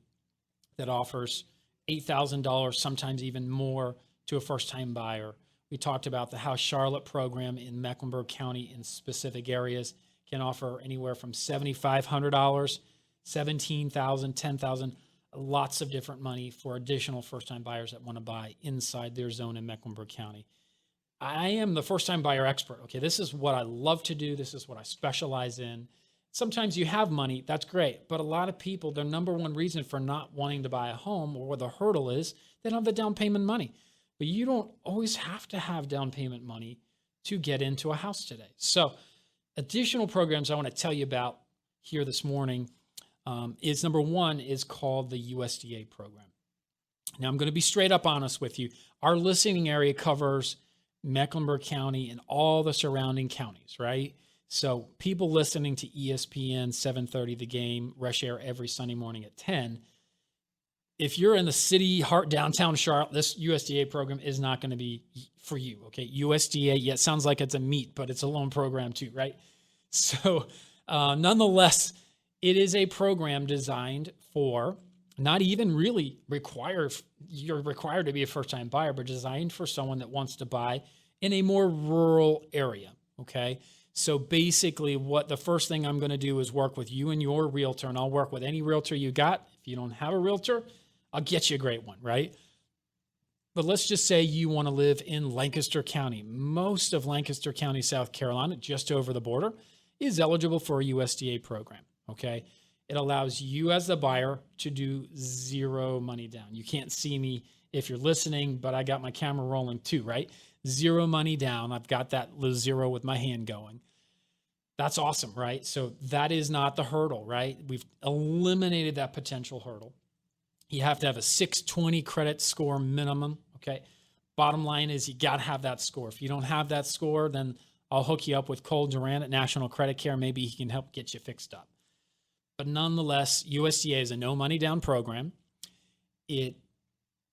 that offers $8,000, sometimes even more, to a first-time buyer. We talked about the House Charlotte program in Mecklenburg County in specific areas can offer anywhere from $7,500, $17,000, $10,000, lots of different money for additional first-time buyers that want to buy inside their zone in Mecklenburg County. I am the first-time buyer expert. Okay, this is what I love to do. This is what I specialize in. Sometimes you have money, that's great, but a lot of people, their number one reason for not wanting to buy a home, or where the hurdle is, they don't have the down payment money. But you don't always have to have down payment money to get into a house today. So additional programs I want to tell you about here this morning is number one is called the USDA program. Now, I'm going to be straight up honest with you. Our listening area covers Mecklenburg County and all the surrounding counties, right? So people listening to ESPN 730 The Game, Reshair every Sunday morning at 10, if you're in the city, heart, downtown Charlotte, this USDA program is not going to be for you, okay? USDA, yeah, it sounds like it's a meat, but it's a loan program too, right? So nonetheless, it is a program designed for not even really you're required to be a first-time buyer, but designed for someone that wants to buy in a more rural area. Okay. So basically what the first thing I'm going to do is work with you and your realtor, and I'll work with any realtor you got. If you don't have a realtor, I'll get you a great one, right? But let's just say you want to live in Lancaster County. Most of Lancaster County, South Carolina, just over the border, is eligible for a USDA program. Okay. It allows you as the buyer to do zero money down. You can't see me if you're listening, but I got my camera rolling too, right? Zero money down. I've got that little zero with my hand going. That's awesome, right? So that is not the hurdle, right? We've eliminated that potential hurdle. You have to have a 620 credit score minimum, okay? Bottom line is you got to have that score. If you don't have that score, then I'll hook you up with Cole Durant at National Credit Care. Maybe he can help get you fixed up. But nonetheless, USDA is a no money down program. It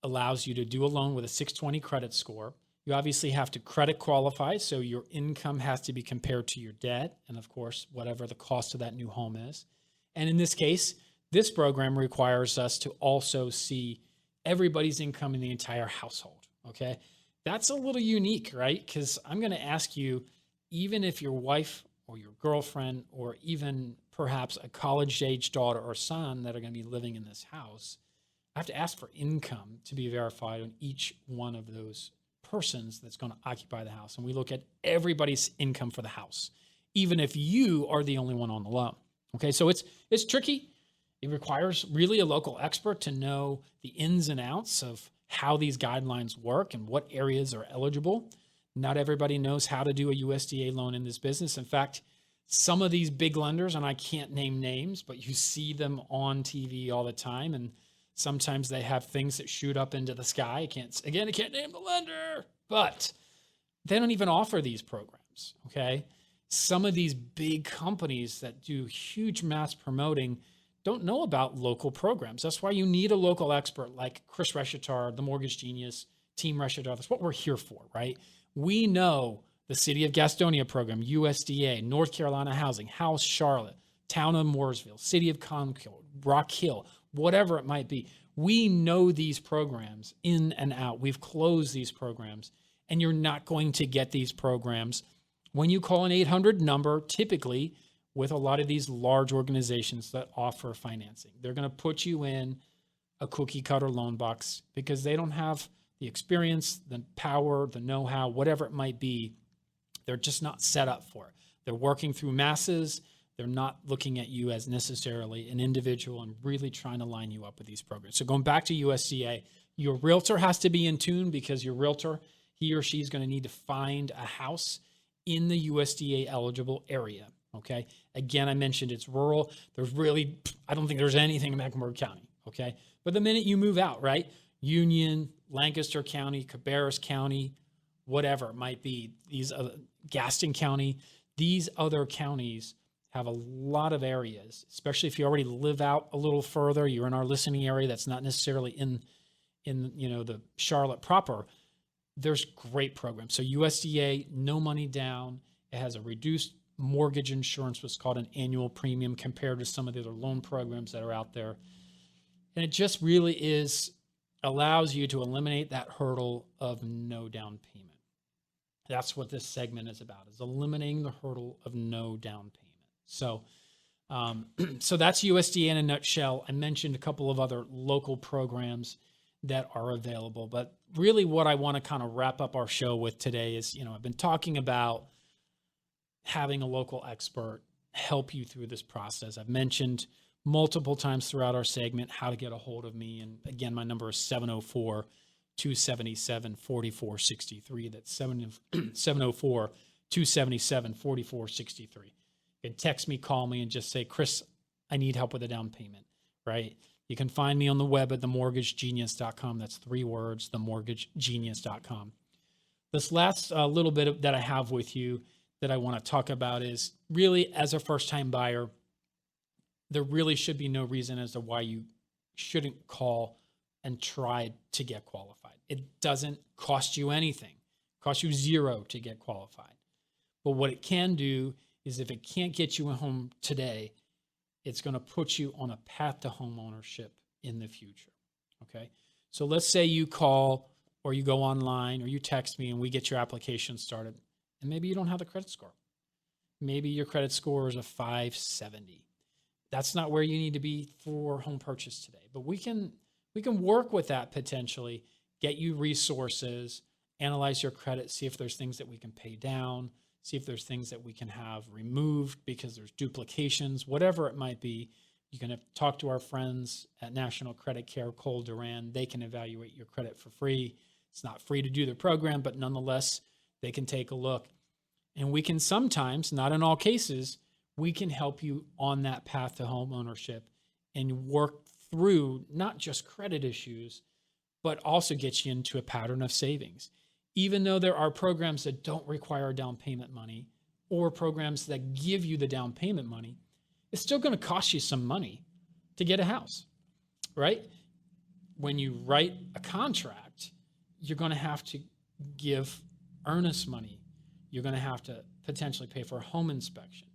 allows you to do a loan with a 620 credit score. You obviously have to credit qualify, so your income has to be compared to your debt and, of course, whatever the cost of that new home is. And in this case, this program requires us to also see everybody's income in the entire household, okay? That's a little unique, right? Because I'm going to ask you, even if your wife or your girlfriend or even perhaps a college-age daughter or son that are going to be living in this house, I have to ask for income to be verified on each one of those persons that's going to occupy the house. And we look at everybody's income for the house, even if you are the only one on the loan. Okay, so it's tricky. It requires really a local expert to know the ins and outs of how these guidelines work and what areas are eligible. Not everybody knows how to do a USDA loan in this business. In fact, some of these big lenders, and I can't name names, but you see them on TV all the time, and sometimes they have things that shoot up into the sky. I can't name the lender, but they don't even offer these programs, okay? Some of these big companies that do huge mass promoting don't know about local programs. That's why you need a local expert like Chris Reshetar, the Mortgage Genius, Team Reshetar. That's what we're here for, right? We know the City of Gastonia program, USDA, North Carolina Housing, House Charlotte, Town of Mooresville, City of Concord, Rock Hill, whatever it might be. We know these programs in and out. We've closed these programs, and you're not going to get these programs when you call an 800 number, typically with a lot of these large organizations that offer financing. They're going to put you in a cookie cutter loan box because they don't have the experience, the power, the know-how, whatever it might be. They're just not set up for it. They're working through masses. They're not looking at you as necessarily an individual and really trying to line you up with these programs. So going back to USDA, your realtor has to be in tune because your realtor, he or she is going to need to find a house in the USDA eligible area. Okay. Again, I mentioned it's rural. I don't think there's anything in Mecklenburg County. Okay. But the minute you move out, right? Union, Lancaster County, Cabarrus County, whatever it might be, Gaston County, these other counties have a lot of areas, especially if you already live out a little further, you're in our listening area that's not necessarily in the Charlotte proper. There's great programs. So USDA, no money down. It has a reduced mortgage insurance, what's called an annual premium compared to some of the other loan programs that are out there. And it just really allows you to eliminate that hurdle of no down payment. That's what this segment is about, is eliminating the hurdle of no down payment. So, so that's USDA in a nutshell. I mentioned a couple of other local programs that are available, but really what I want to kind of wrap up our show with today is, I've been talking about having a local expert help you through this process. I've mentioned multiple times throughout our segment how to get a hold of me. And again, my number is 704-277-4463. That's 704-277-4463. You can text me, call me, and just say, Chris, I need help with a down payment, right? You can find me on the web at themortgagegenius.com. That's 3 words, themortgagegenius.com. This last little bit that I have with you that I want to talk about is really, as a first-time buyer, there really should be no reason as to why you shouldn't call and try to get qualified. It doesn't cost you anything. It costs you zero to get qualified. But what it can do is if it can't get you a home today, it's going to put you on a path to home ownership in the future. Okay. So let's say you call or you go online or you text me and we get your application started, and maybe you don't have the credit score. Maybe your credit score is a 570. That's not where you need to be for home purchase today, but we can work with that potentially, get you resources, analyze your credit, see if there's things that we can pay down, see if there's things that we can have removed because there's duplications, whatever it might be. You can talk to our friends at National Credit Care, Cole Duran. They can evaluate your credit for free. It's not free to do the program, but nonetheless, they can take a look. And we can sometimes, not in all cases, we can help you on that path to home ownership and work through not just credit issues, but also get you into a pattern of savings. Even though there are programs that don't require down payment money or programs that give you the down payment money, it's still going to cost you some money to get a house, right? When you write a contract, you're going to have to give earnest money. You're going to have to potentially pay for a home inspection.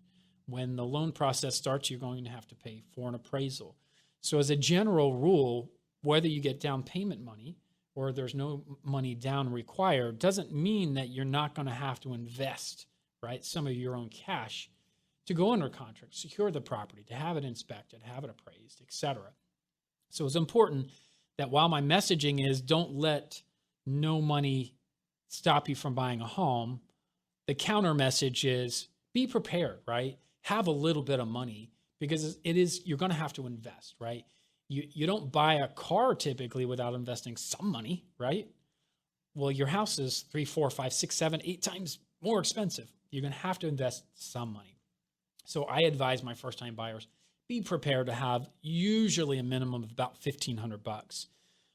When the loan process starts, you're going to have to pay for an appraisal. So as a general rule, whether you get down payment money or there's no money down required, doesn't mean that you're not going to have to invest, right, some of your own cash to go under contract, secure the property, to have it inspected, have it appraised, etc. So it's important that while my messaging is don't let no money stop you from buying a home, the counter message is be prepared, right? Have a little bit of money because you're going to have to invest, right? You don't buy a car typically without investing some money, right? Well, your house is 3, 4, 5, 6, 7, 8 times more expensive. You're going to have to invest some money. So I advise my first-time buyers, be prepared to have usually a minimum of about $1,500,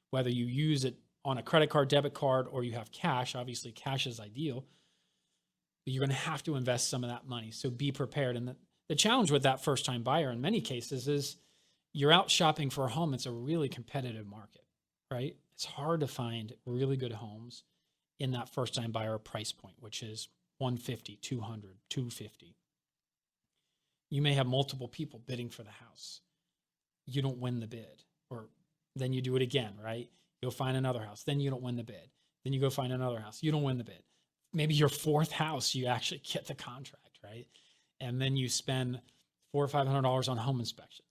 whether you use it on a credit card, debit card, or you have cash. Obviously, cash is ideal, but you're going to have to invest some of that money. So be prepared. And the challenge with that first-time buyer in many cases is you're out shopping for a home. It's a really competitive market, right? It's hard to find really good homes in that first-time buyer price point, which is $150, $200, $250. You may have multiple people bidding for the house. You don't win the bid, or then you do it again, right? You'll find another house. Then you don't win the bid. Then you go find another house. You don't win the bid. Maybe your fourth house, you actually get the contract, right? And then you spend $400 or $500 on home inspection.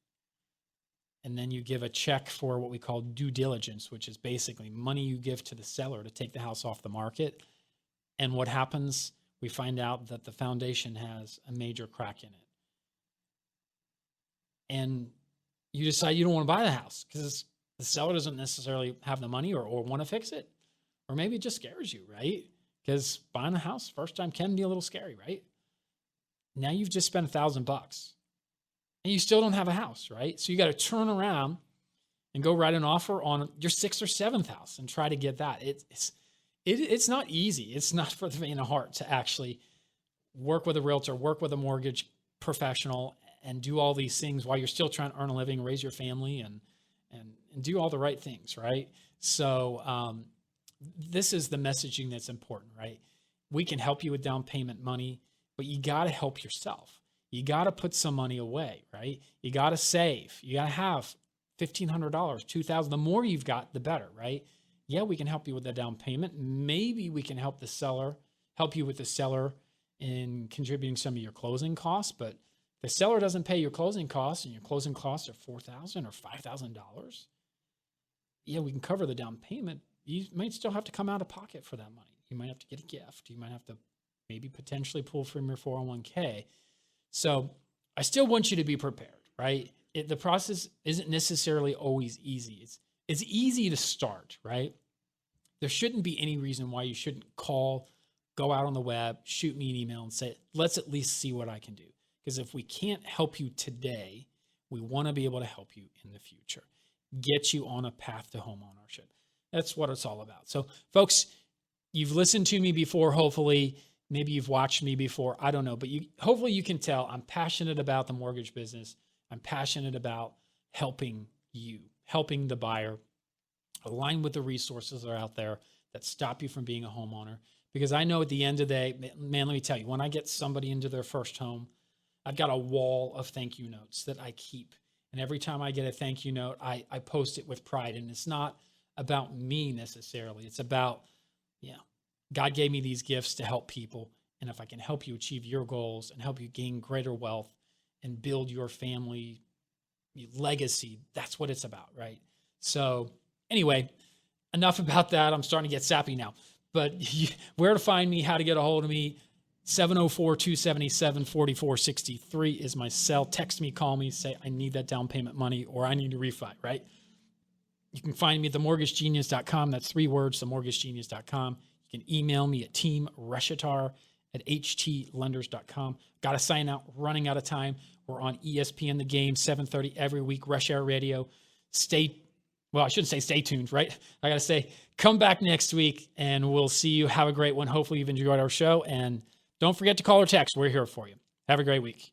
And then you give a check for what we call due diligence, which is basically money you give to the seller to take the house off the market. And what happens? We find out that the foundation has a major crack in it. And you decide you don't want to buy the house because the seller doesn't necessarily have the money or want to fix it. Or maybe it just scares you, right? Because buying a house first time can be a little scary, right? Now you've just spent $1,000 and you still don't have a house, right? So you got to turn around and go write an offer on your 6th or 7th house and try to get that. It's not easy. It's not for the faint of heart to actually work with a realtor, work with a mortgage professional, and do all these things while you're still trying to earn a living, raise your family, and do all the right things, right? So this is the messaging that's important, right? We can help you with down payment money, but you got to help yourself. You got to put some money away, right? You got to save. You got to have $1,500, $2,000. The more you've got, the better, right? Yeah, we can help you with the down payment. Maybe we can help you with the seller in contributing some of your closing costs, but the seller doesn't pay your closing costs and your closing costs are $4,000 or $5,000. Yeah, we can cover the down payment. You might still have to come out of pocket for that money. You might have to get a gift. You might have to maybe potentially pull from your 401k. So I still want you to be prepared, right? The process isn't necessarily always easy. It's easy to start, right? There shouldn't be any reason why you shouldn't call, go out on the web, shoot me an email and say, let's at least see what I can do. Because if we can't help you today, we want to be able to help you in the future, get you on a path to home ownership. That's what it's all about. So folks, you've listened to me before, hopefully. Maybe you've watched me before. I don't know. But hopefully you can tell I'm passionate about the mortgage business. I'm passionate about helping you, helping the buyer, align with the resources that are out there that stop you from being a homeowner. Because I know at the end of the day, man, let me tell you, when I get somebody into their first home, I've got a wall of thank you notes that I keep. And every time I get a thank you note, I post it with pride. And it's not about me necessarily. It's about, God gave me these gifts to help people. And if I can help you achieve your goals and help you gain greater wealth and build your family legacy, that's what it's about, right? So anyway, enough about that. I'm starting to get sappy now. But where to find me, how to get a hold of me, 704-277-4463 is my cell. Text me, call me, say I need that down payment money or I need a refi, right? You can find me at themortgagegenius.com. That's 3 words, themortgagegenius.com. You can email me at teamreshetar@htlenders.com. Got to sign out, running out of time. We're on ESPN The Game, 7:30 every week, Reshear Radio. I shouldn't say stay tuned, right? I got to say, come back next week and we'll see you. Have a great one. Hopefully you've enjoyed our show. And don't forget to call or text. We're here for you. Have a great week.